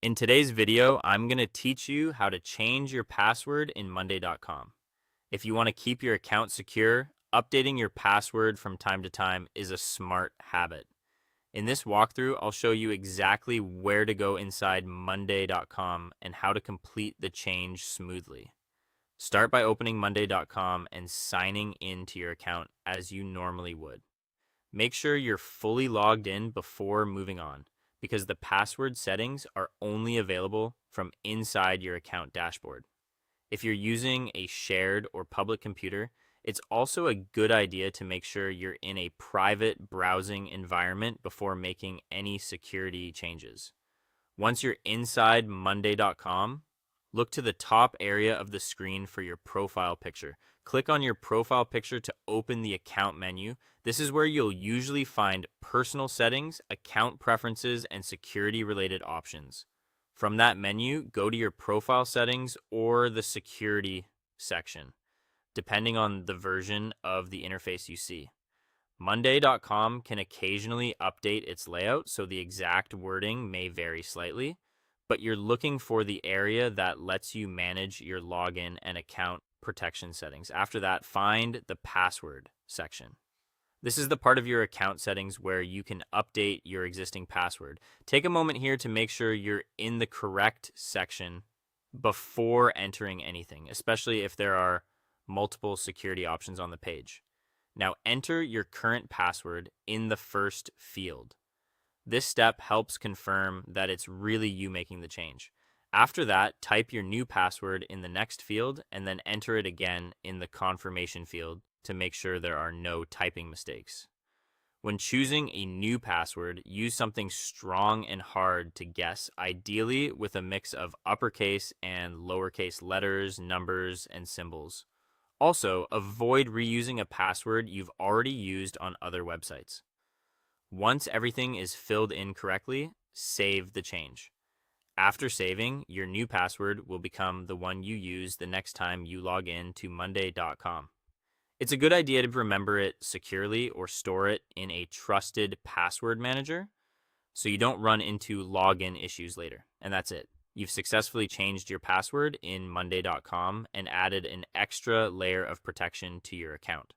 In today's video, I'm going to teach you how to change your password in Monday.com. If you want to keep your account secure, updating your password from time to time is a smart habit. In this walkthrough, I'll show you exactly where to go inside Monday.com and how to complete the change smoothly. Start by opening Monday.com and signing into your account as you normally would. Make sure you're fully logged in before moving on, because the password settings are only available from inside your account dashboard. If you're using a shared or public computer, it's also a good idea to make sure you're in a private browsing environment before making any security changes. Once you're inside Monday.com, look to the top area of the screen for your profile picture. Click on your profile picture to open the account menu. This is where you'll usually find personal settings, account preferences, and security-related options. From that menu, go to your profile settings or the security section, depending on the version of the interface you see. Monday.com can occasionally update its layout, so the exact wording may vary slightly, but you're looking for the area that lets you manage your login and account protection settings. After that, find the password section. This is the part of your account settings where you can update your existing password. Take a moment here to make sure you're in the correct section before entering anything, especially if there are multiple security options on the page. Now enter your current password in the first field. This step helps confirm that it's really you making the change. After that, type your new password in the next field and then enter it again in the confirmation field to make sure there are no typing mistakes. When choosing a new password, use something strong and hard to guess, ideally with a mix of uppercase and lowercase letters, numbers, and symbols. Also, avoid reusing a password you've already used on other websites. Once everything is filled in correctly, save the change. After saving, your new password will become the one you use the next time you log in to Monday.com. It's a good idea to remember it securely or store it in a trusted password manager so you don't run into login issues later. And that's it. You've successfully changed your password in Monday.com and added an extra layer of protection to your account.